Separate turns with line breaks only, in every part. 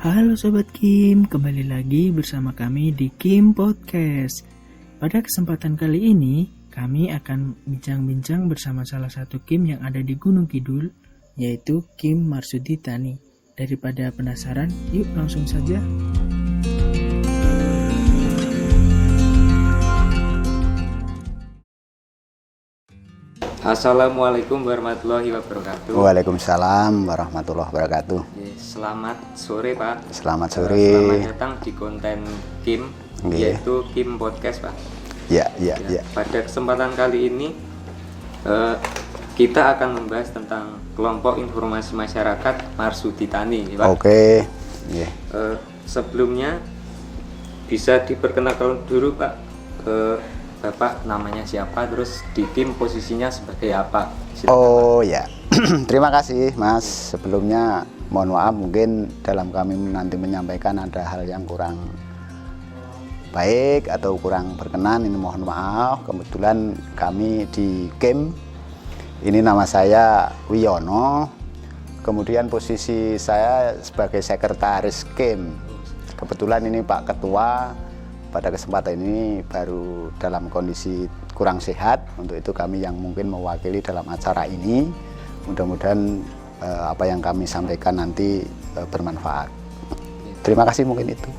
Halo Sobat Kim, kembali lagi bersama kami di Kim Podcast. Pada kesempatan kali ini, kami akan bincang-bincang bersama salah satu Kim yang ada di Gunung Kidul, yaitu Kim Marsudi Tani. Daripada penasaran, yuk langsung saja.
Assalamualaikum warahmatullahi wabarakatuh.
Waalaikumsalam warahmatullahi wabarakatuh.
Selamat sore Pak.
Selamat sore.
Selamat datang di konten Kim, yaitu Kim Podcast Pak.
Ya.
Pada kesempatan kali ini kita akan membahas tentang kelompok informasi masyarakat Marsudi Tani Pak.
Oke.
Sebelumnya bisa diperkenalkan dulu Pak, Bapak namanya siapa, terus di tim posisinya sebagai apa? Silakan,
Oh Pak. Ya, terima kasih Mas. Sebelumnya mohon maaf mungkin dalam kami nanti menyampaikan ada hal yang kurang baik atau kurang berkenan, ini mohon maaf. Kebetulan kami di Kim, ini nama saya Wiono, kemudian posisi saya sebagai sekretaris Kim. Kebetulan ini Pak Ketua pada kesempatan ini baru dalam kondisi kurang sehat, untuk itu kami yang mungkin mewakili dalam acara ini. Mudah-mudahan apa yang kami sampaikan nanti bermanfaat. Terima kasih, mungkin itu.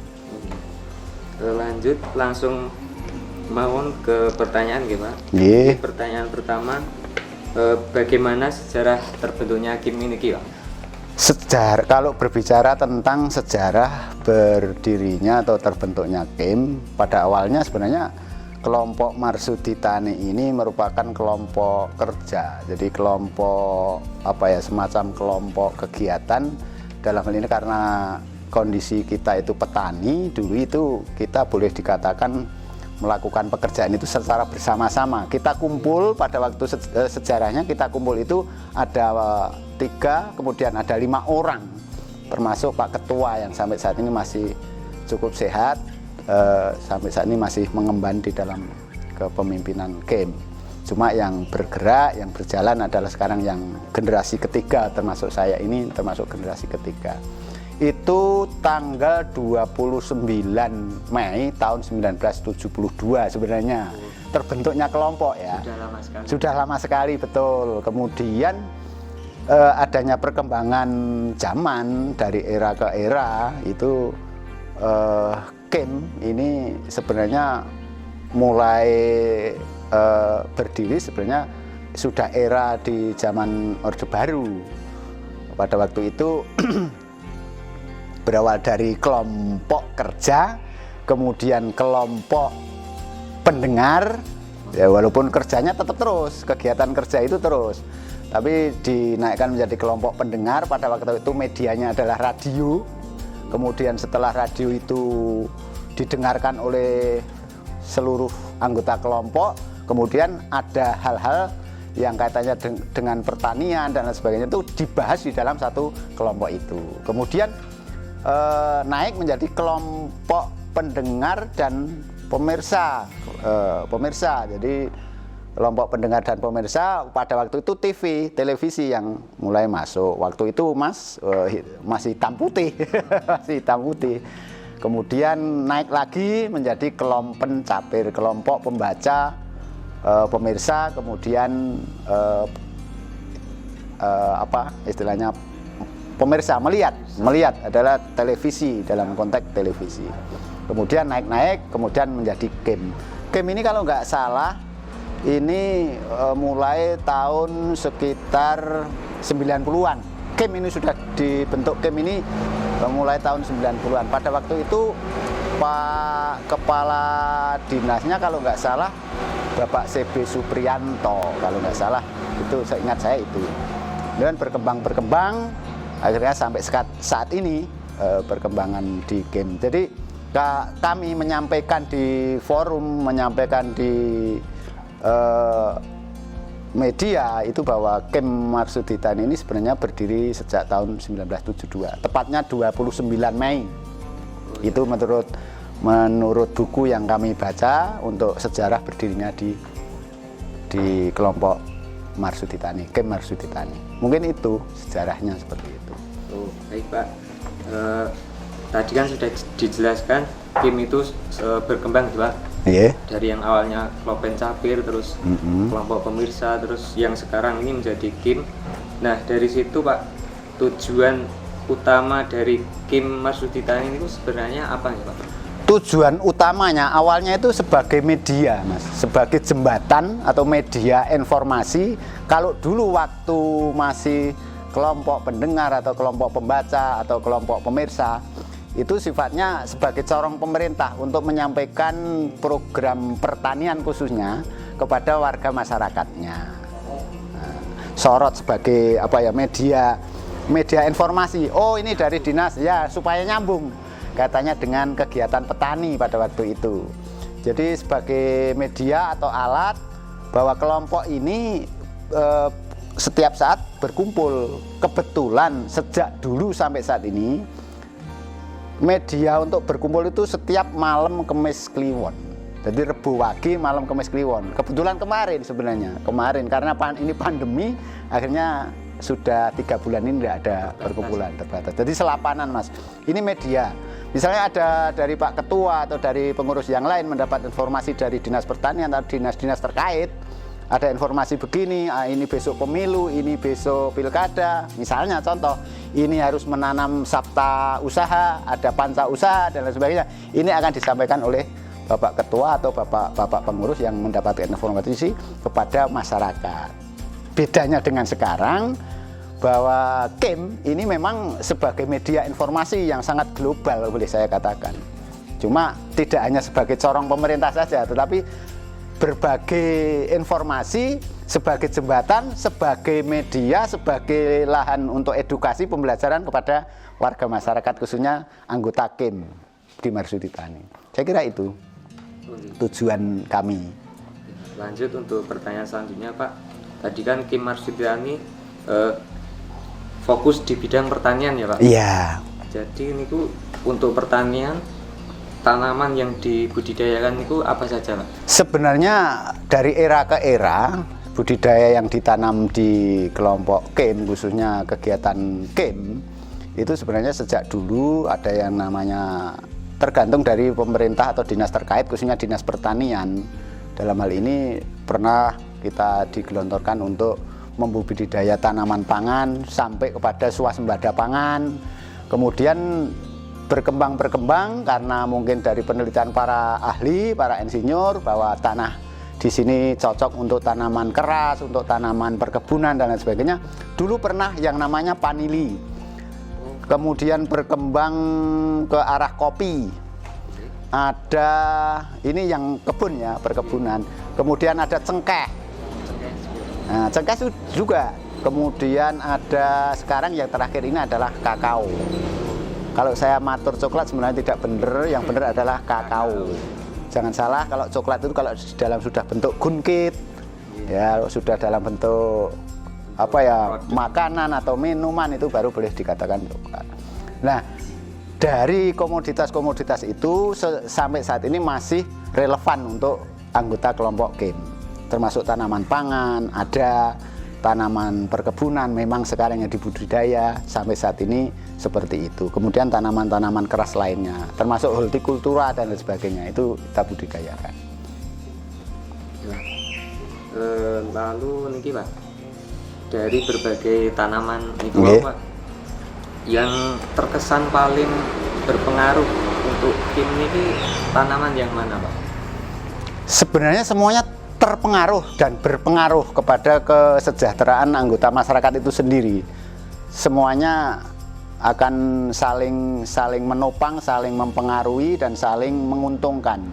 Lanjut langsung mau ke pertanyaan Pak. Pertanyaan pertama, bagaimana sejarah terbentuknya Kim ini Pak?
Sejarah, kalau berbicara tentang sejarah berdirinya atau terbentuknya Kim, pada awalnya sebenarnya kelompok Marsudi Tani ini merupakan kelompok kerja. Jadi kelompok semacam kelompok kegiatan. Dalam hal ini karena kondisi kita itu petani, dulu itu kita boleh dikatakan melakukan pekerjaan itu secara bersama-sama. Kita kumpul pada waktu sejarahnya, kita kumpul itu ada 3, kemudian ada 5 orang, termasuk Pak Ketua yang sampai saat ini masih cukup sehat, sampai saat ini masih mengemban di dalam kepemimpinan Kim. Cuma yang bergerak, yang berjalan adalah sekarang yang generasi ketiga, termasuk saya ini termasuk generasi ketiga. Itu tanggal 29 Mei tahun 1972 sebenarnya terbentuknya kelompok ya. Sudah lama sekali betul. Kemudian adanya perkembangan zaman dari era ke era itu, Kim ini sebenarnya mulai berdiri sebenarnya sudah era di zaman Orde Baru. Pada waktu itu berawal dari kelompok kerja, kemudian kelompok pendengar, ya walaupun kerjanya tetap terus, kegiatan kerja itu terus, tapi dinaikkan menjadi kelompok pendengar. Pada waktu itu medianya adalah radio, kemudian setelah radio itu didengarkan oleh seluruh anggota kelompok, kemudian ada hal-hal yang kaitannya dengan pertanian dan lain sebagainya itu dibahas di dalam satu kelompok itu. Kemudian naik menjadi kelompok pendengar dan pemirsa. Jadi kelompok pendengar dan pemirsa pada waktu itu televisi yang mulai masuk. Waktu itu masih hitam putih, masih hitam putih. Kemudian naik lagi menjadi kelompok pencapir, kelompok pembaca, pemirsa, kemudian istilahnya pemirsa, melihat adalah televisi, dalam konteks televisi. Kemudian naik, kemudian menjadi Kim. Kim ini kalau nggak salah ini mulai tahun sekitar 90-an. Kim ini sudah dibentuk, Kim ini mulai tahun 90-an. Pada waktu itu Pak Kepala Dinasnya kalau nggak salah Bapak CB Supriyanto, kalau nggak salah itu, saya ingat saya itu. Dan berkembang akhirnya sampai saat ini perkembangan di Kim. Jadi kami menyampaikan di forum, menyampaikan di media itu bahwa Kim Marsudi Tani ini sebenarnya berdiri sejak tahun 1972, tepatnya 29 Mei. Itu menurut buku yang kami baca untuk sejarah berdirinya di kelompok Marsudi Tani, Kim Marsudi Tani. Mungkin itu sejarahnya seperti itu.
Baik Pak. tadi kan sudah dijelaskan KIM itu berkembang Pak.
Iya.
Dari yang awalnya kelompok pencapir, terus kelompok pemirsa, terus yang sekarang ini menjadi KIM. Nah dari situ Pak, tujuan utama dari KIM Marsudi Tani itu sebenarnya apa ya Pak?
Tujuan utamanya awalnya itu sebagai media, Mas, sebagai jembatan atau media informasi. Kalau dulu waktu masih kelompok pendengar atau kelompok pembaca atau kelompok pemirsa, itu sifatnya sebagai corong pemerintah untuk menyampaikan program pertanian khususnya kepada warga masyarakatnya. Nah, sorot sebagai media informasi. Oh, ini dari dinas ya, supaya nyambung katanya dengan kegiatan petani pada waktu itu. Jadi sebagai media atau alat bahwa kelompok ini setiap saat berkumpul. Kebetulan sejak dulu sampai saat ini media untuk berkumpul itu setiap malam Kemis Kliwon. Jadi Rebo Wage malam Kemis Kliwon. Kebetulan kemarin karena ini pandemi, akhirnya sudah 3 bulan ini tidak ada perkumpulan terbatas. Jadi selapanan, Mas. Ini media. Misalnya ada dari Pak Ketua atau dari pengurus yang lain mendapat informasi dari Dinas Pertanian atau dinas-dinas terkait. Ada informasi begini, ini besok pemilu, ini besok pilkada. Misalnya contoh, ini harus menanam sabta usaha, ada panca usaha dan lain sebagainya. Ini akan disampaikan oleh Bapak Ketua atau Bapak pengurus yang mendapatkan informasi kepada masyarakat. Bedanya dengan sekarang bahwa KIM ini memang sebagai media informasi yang sangat global, boleh saya katakan. Cuma tidak hanya sebagai corong pemerintah saja, tetapi berbagai informasi sebagai jembatan, sebagai media, sebagai lahan untuk edukasi pembelajaran kepada warga masyarakat, khususnya anggota KIM di Marsudi Tani. Saya kira itu tujuan kami.
Lanjut untuk pertanyaan selanjutnya Pak. Tadi kan KIM Marsudi Tani fokus di bidang pertanian ya Pak?
Iya.
Jadi ini untuk pertanian, tanaman yang dibudidayakan itu apa saja Pak? Sebenarnya
dari era ke era budidaya yang ditanam di kelompok KIM, khususnya kegiatan KIM, itu sebenarnya sejak dulu ada yang namanya, tergantung dari pemerintah atau dinas terkait, khususnya dinas pertanian. Dalam hal ini pernah kita digelontorkan untuk membudidaya tanaman pangan sampai kepada swasembada pangan. Kemudian berkembang karena mungkin dari penelitian para ahli, para insinyur bahwa tanah di sini cocok untuk tanaman keras, untuk tanaman perkebunan dan lain sebagainya. Dulu pernah yang namanya panili. Kemudian berkembang ke arah kopi. Ada ini yang kebun ya, perkebunan. Kemudian ada cengkeh. Nah, cengkeh juga. Kemudian ada sekarang yang terakhir ini adalah kakao. Kalau saya matur coklat sebenarnya tidak benar, yang benar adalah kakao. Jangan salah, kalau coklat itu kalau dalam sudah bentuk gunkit, ya sudah dalam bentuk makanan atau minuman itu baru boleh dikatakan coklat. Nah, dari komoditas-komoditas itu sampai saat ini masih relevan untuk anggota kelompok KIM. Termasuk tanaman pangan, ada tanaman perkebunan memang sekarang yang dibudidaya sampai saat ini seperti itu. Kemudian tanaman-tanaman keras lainnya, termasuk hortikultura dan lain sebagainya, itu kita budidayakan.
Lalu niki Pak, dari berbagai tanaman itu Pak, yang terkesan paling berpengaruh untuk KIM ini tanaman yang mana Pak?
Sebenarnya semuanya terpengaruh dan berpengaruh kepada kesejahteraan anggota masyarakat itu sendiri. Semuanya akan saling menopang, saling mempengaruhi dan saling menguntungkan.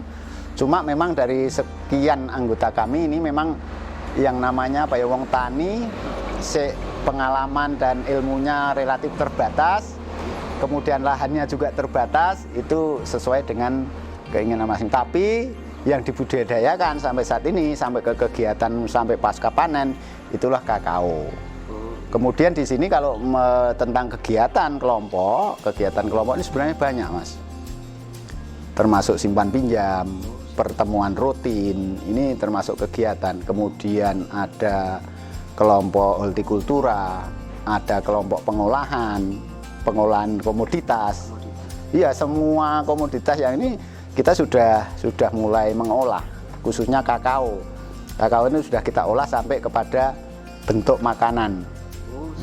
Cuma memang dari sekian anggota kami ini memang yang namanya wong tani, pengalaman dan ilmunya relatif terbatas, kemudian lahannya juga terbatas, itu sesuai dengan keinginan masing. Tapi yang dibudidayakan sampai saat ini, sampai ke kegiatan sampai pasca panen, itulah kakao. Kemudian di sini kalau tentang kegiatan kelompok ini sebenarnya banyak Mas. Termasuk simpan pinjam, pertemuan rutin, ini termasuk kegiatan. Kemudian ada kelompok hortikultura, ada kelompok pengolahan komoditas. Iya, semua komoditas yang ini kita sudah mulai mengolah, khususnya kakao. Kakao ini sudah kita olah sampai kepada bentuk makanan.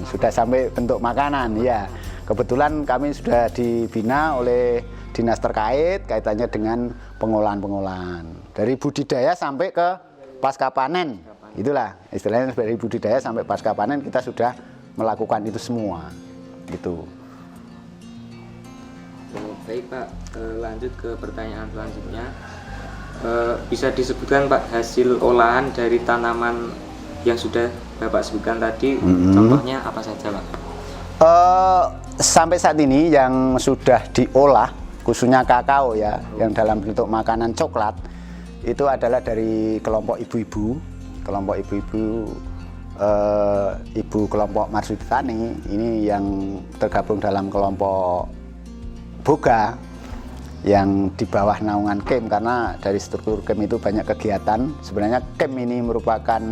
Sudah sampai bentuk makanan, ya. Kebetulan kami sudah dibina oleh dinas terkait kaitannya dengan pengolahan-pengolahan. Dari budidaya sampai ke pasca panen. Itulah istilahnya, dari budidaya sampai pasca panen kita sudah melakukan itu semua. Gitu.
Baik Pak, lanjut ke pertanyaan selanjutnya. Bisa disebutkan Pak hasil olahan dari tanaman yang sudah Bapak sebutkan tadi, contohnya apa saja Pak?
Sampai saat ini yang sudah diolah, khususnya kakao ya, yang dalam bentuk makanan coklat, itu adalah dari kelompok ibu-ibu, ibu kelompok Marsudi Tani, ini yang tergabung dalam kelompok Boga, yang di bawah naungan KEM, karena dari struktur KEM itu banyak kegiatan. Sebenarnya KEM ini merupakan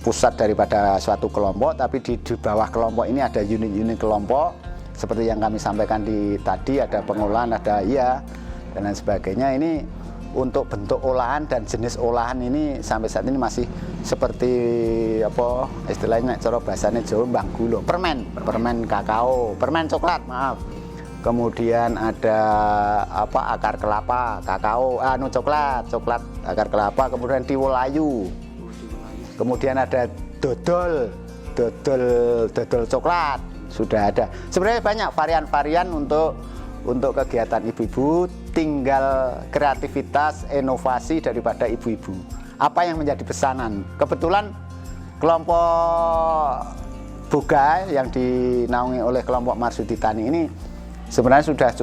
pusat daripada suatu kelompok, tapi di bawah kelompok ini ada unit-unit kelompok seperti yang kami sampaikan tadi, ada pengolahan, ada dan lain sebagainya. Ini untuk bentuk olahan dan jenis olahan ini sampai saat ini masih seperti apa istilahnya cara bahasanya Jawa banggulo, permen kakao, permen coklat, maaf. Kemudian ada akar kelapa, kakao, coklat akar kelapa, kemudian tiwul ayu. Kemudian ada dodol coklat, sudah ada. Sebenarnya banyak varian-varian untuk kegiatan ibu-ibu, tinggal kreativitas, inovasi daripada ibu-ibu. Apa yang menjadi pesanan? Kebetulan kelompok Boga yang dinaungi oleh kelompok Marsudi Tani ini sebenarnya sudah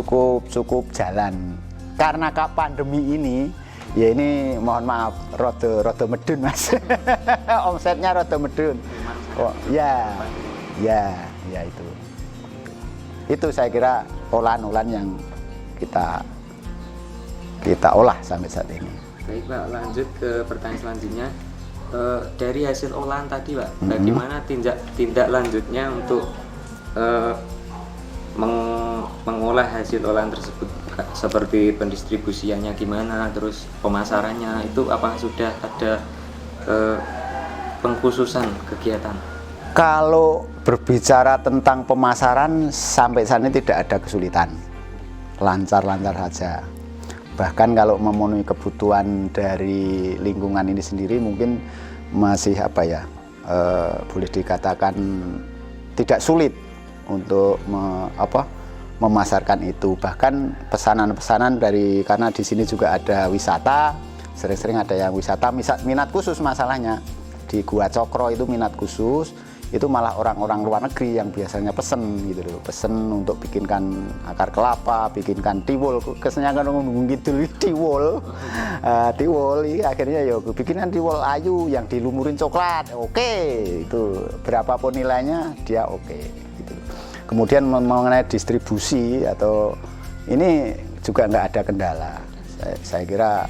cukup jalan. Karena pandemi ini, ya ini mohon maaf, rodo medun Mas. Omsetnya rodo medun. Oh, ya itu. Itu saya kira olahan-olahan yang kita olah sampai saat ini.
Baik Pak, lanjut ke pertanyaan selanjutnya. Dari hasil olahan tadi Pak, bagaimana tindak lanjutnya untuk mengolah hasil olahan tersebut, seperti pendistribusiannya gimana, terus pemasarannya itu apa sudah ada pengkhususan kegiatan?
Kalau berbicara tentang pemasaran sampai saat ini tidak ada kesulitan, lancar-lancar saja. Bahkan kalau memenuhi kebutuhan dari lingkungan ini sendiri mungkin masih boleh dikatakan tidak sulit untuk memasarkan itu. Bahkan pesanan-pesanan karena di sini juga ada wisata, sering-sering ada yang wisata minat khusus, masalahnya di Gua Cokro itu minat khusus, itu malah orang-orang luar negeri yang biasanya pesen gitu loh, pesen untuk bikinkan akar kelapa, bikinkan tiwul, kesennya kan ngomong gitu tiwul, akhirnya ya bikinkan tiwul ayu yang dilumurin coklat, oke, itu berapapun nilainya dia oke. Gitu. Kemudian mengenai distribusi atau ini juga nggak ada kendala, saya kira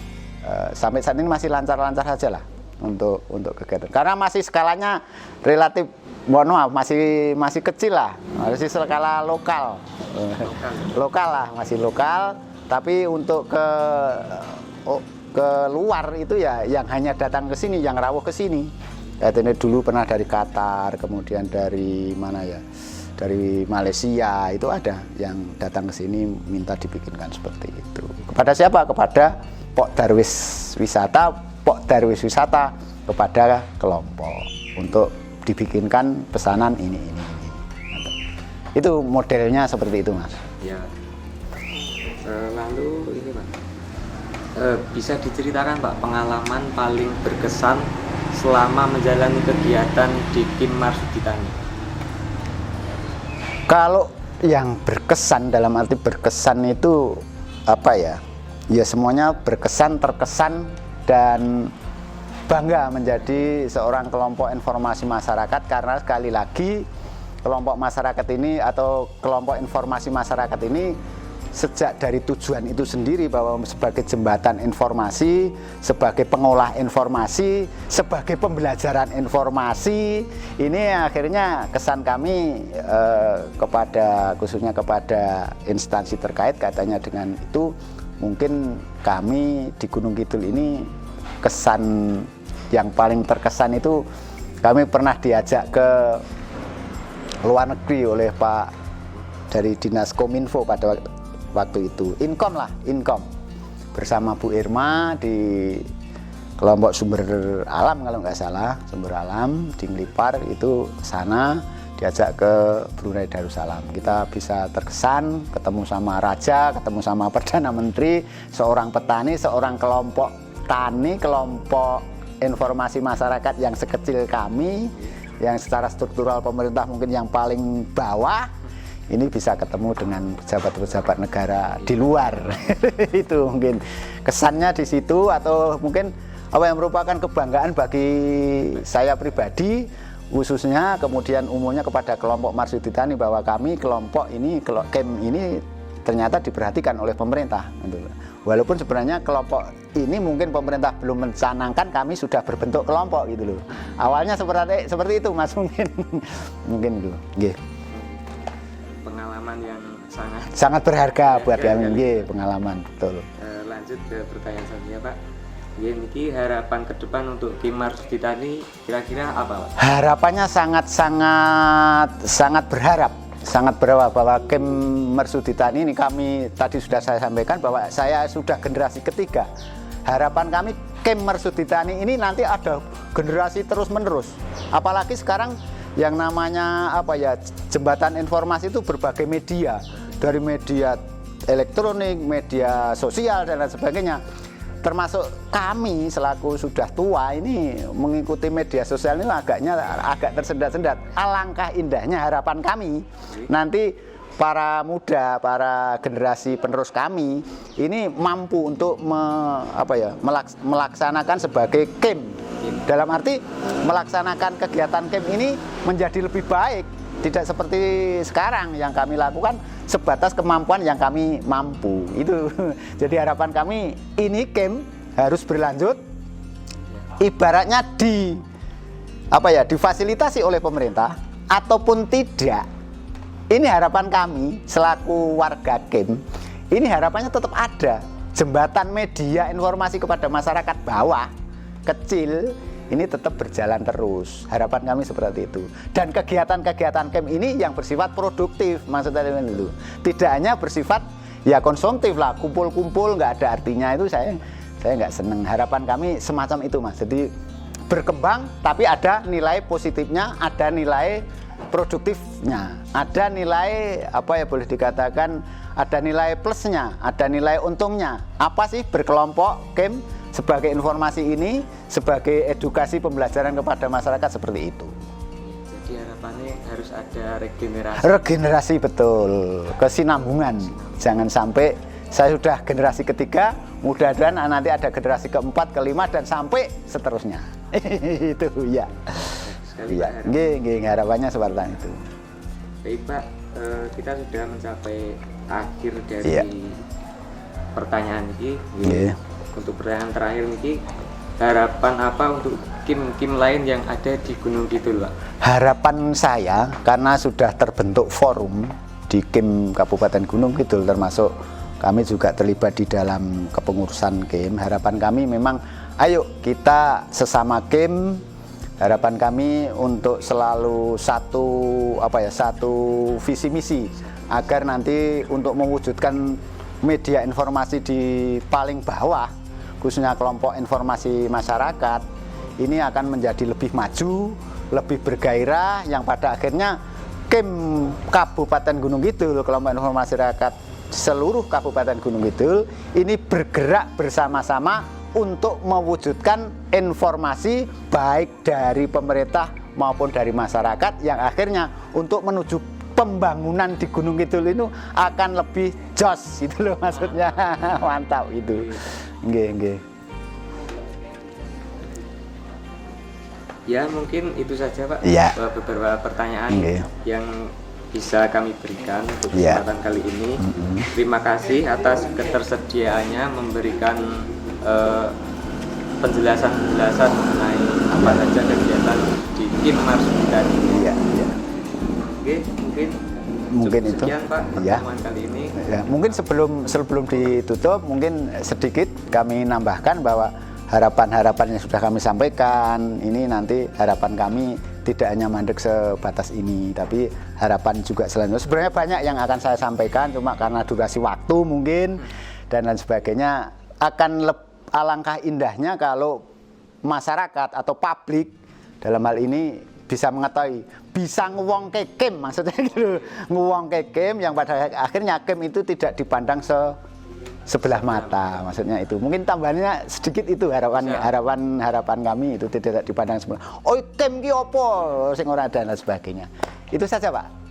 sampai saat ini masih lancar-lancar saja lah untuk kegiatan, karena masih skalanya relatif, mohon maaf, masih kecil lah, masih skala lokal lah, masih lokal. Tapi untuk ke luar itu ya yang hanya datang ke sini, yang rawuh ke sini. Ini dulu pernah dari Qatar, kemudian dari mana ya, dari Malaysia, itu ada yang datang ke sini minta dibikinkan seperti itu. Kepada siapa? Kepada Pok Darwis Wisata kepada kelompok untuk dibikinkan pesanan ini. Itu modelnya seperti itu, Mas.
Ya. Lalu ini Pak, bisa diceritakan Pak pengalaman paling berkesan selama menjalani kegiatan di KIM Marsudi Tani?
Kalau yang berkesan, dalam arti berkesan itu apa ya? Ya semuanya berkesan, terkesan, dan bangga menjadi seorang kelompok informasi masyarakat, karena sekali lagi kelompok masyarakat ini atau kelompok informasi masyarakat ini sejak dari tujuan itu sendiri bahwa sebagai jembatan informasi, sebagai pengolah informasi, sebagai pembelajaran informasi, ini akhirnya kesan kami kepada khususnya kepada instansi terkait katanya dengan itu mungkin kami di Gunung Kidul ini kesan yang paling terkesan itu kami pernah diajak ke luar negeri oleh Pak dari Dinas Kominfo pada waktu itu, Inkom bersama Bu Irma di kelompok sumber alam kalau nggak salah, sumber alam di Ngelipar itu sana diajak ke Brunei Darussalam. Kita bisa terkesan ketemu sama raja, ketemu sama Perdana Menteri, seorang petani, seorang kelompok tani, kelompok informasi masyarakat yang sekecil kami, yang secara struktural pemerintah mungkin yang paling bawah, ini bisa ketemu dengan pejabat-pejabat negara di luar. Itu mungkin kesannya di situ, atau mungkin apa yang merupakan kebanggaan bagi saya pribadi khususnya, kemudian umumnya kepada kelompok Marsudi Tani, bahwa kami kelompok ini, KEM ini ternyata diperhatikan oleh pemerintah. Walaupun sebenarnya kelompok ini mungkin pemerintah belum mencanangkan, kami sudah berbentuk kelompok gitu loh. Awalnya seperti itu Mas, mungkin itu. Nggih.
Pengalaman yang
sangat berharga buat kami, pengalaman betul.
Lanjut ke pertanyaan selanjutnya Pak. Niki harapan ke depan untuk Kim Marsudi Tani kira-kira apa Pak? Harapannya
sangat berharap bahwa Kim Marsudi Tani ini, kami tadi sudah saya sampaikan bahwa saya sudah generasi ketiga. Harapan kami Kim Marsudi Tani ini nanti ada generasi terus menerus. Apalagi sekarang yang namanya jembatan informasi itu berbagai media, dari media elektronik, media sosial dan lain sebagainya. Termasuk kami selaku sudah tua ini mengikuti media sosial ini agak tersendat-sendat. Alangkah indahnya harapan kami nanti para muda, para generasi penerus kami ini mampu untuk melaksanakan sebagai KEM. Dalam arti melaksanakan kegiatan KEM ini menjadi lebih baik, tidak seperti sekarang yang kami lakukan sebatas kemampuan yang kami mampu. Itu jadi harapan kami ini KEM harus berlanjut, ibaratnya difasilitasi oleh pemerintah ataupun tidak. Ini harapan kami selaku warga KEM, ini harapannya tetap ada jembatan media informasi kepada masyarakat bawah kecil ini tetap berjalan terus. Harapan kami seperti itu. Dan kegiatan-kegiatan KEM ini yang bersifat produktif, maksudnya itu. Tidak hanya bersifat konsumtif lah, kumpul-kumpul nggak ada artinya, itu saya nggak seneng. Harapan kami semacam itu Mas. Jadi berkembang tapi ada nilai positifnya, ada nilai produktifnya, ada nilai boleh dikatakan ada nilai plusnya, ada nilai untungnya. Apa sih berkelompok KEM sebagai informasi ini, sebagai edukasi pembelajaran kepada masyarakat seperti itu.
Jadi harapannya harus ada regenerasi.
Regenerasi betul, kesinambungan. Jangan sampai saya sudah generasi ketiga, mudah-mudahan nanti ada generasi keempat, kelima dan sampai seterusnya. Itu ya.
Sekali
ya. Nggih, harapannya seperti itu.
Baik Pak, kita sudah mencapai akhir dari pertanyaan ini. Untuk pertanyaan terakhir ini, harapan apa untuk Kim lain yang ada di Gunung Kidul Pak?
Harapan saya, karena sudah terbentuk forum di Kim Kabupaten Gunung Kidul, termasuk kami juga terlibat di dalam kepengurusan Kim. Harapan kami memang ayo kita sesama Kim, harapan kami untuk selalu satu visi misi, agar nanti untuk mewujudkan media informasi di paling bawah, khususnya kelompok informasi masyarakat, ini akan menjadi lebih maju, lebih bergairah, yang pada akhirnya KEM Kabupaten Gunung Kidul, kelompok informasi masyarakat seluruh Kabupaten Gunung Kidul ini bergerak bersama-sama untuk mewujudkan informasi baik dari pemerintah maupun dari masyarakat, yang akhirnya untuk menuju pembangunan di Gunung Kidul itu akan lebih jos, itu loh maksudnya. Mantap itu. Nggih.
Ya mungkin itu saja Pak.
Ya.
Beberapa pertanyaan yang bisa kami berikan untuk
Iya.
kesempatan kali ini. Terima kasih atas ketersediaannya memberikan penjelasan-penjelasan mengenai apa saja kegiatan di Kim Marsudita ini.
Iya, iya.
Oke,
Mungkin
cukup
itu.
sekian Pak
Iya.
pertemuan kali ini.
Ya, mungkin sebelum ditutup, mungkin sedikit kami nambahkan bahwa harapan-harapan yang sudah kami sampaikan ini nanti harapan kami tidak hanya mandek sebatas ini, tapi harapan juga selanjutnya. Sebenarnya banyak yang akan saya sampaikan, cuma karena durasi waktu mungkin dan lain sebagainya, akan alangkah indahnya kalau masyarakat atau publik dalam hal ini bisa mengetahui, bisa ngewongke Kim, maksudnya gitu, ngewongke Kim yang pada akhirnya Kim itu tidak dipandang sebelah mata, maksudnya itu. Mungkin tambahannya sedikit itu harapan kami itu tidak dipandang sebelah. Oh, Kim ki opo sing ora dan lain sebagainya. Itu saja, Pak.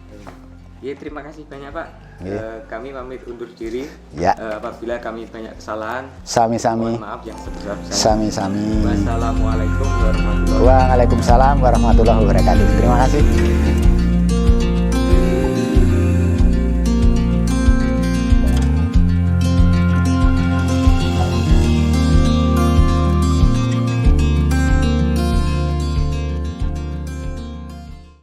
Ya, terima kasih banyak Pak.
Iya.
Kami pamit undur diri.
Ya.
Apabila kami banyak kesalahan,
Sami-sami.
mohon maaf yang sebesar-besarnya.
Sami-sami.
Wassalamualaikum warahmatullahi wabarakatuh.
Waalaikumsalam warahmatullahi wabarakatuh. Terima kasih.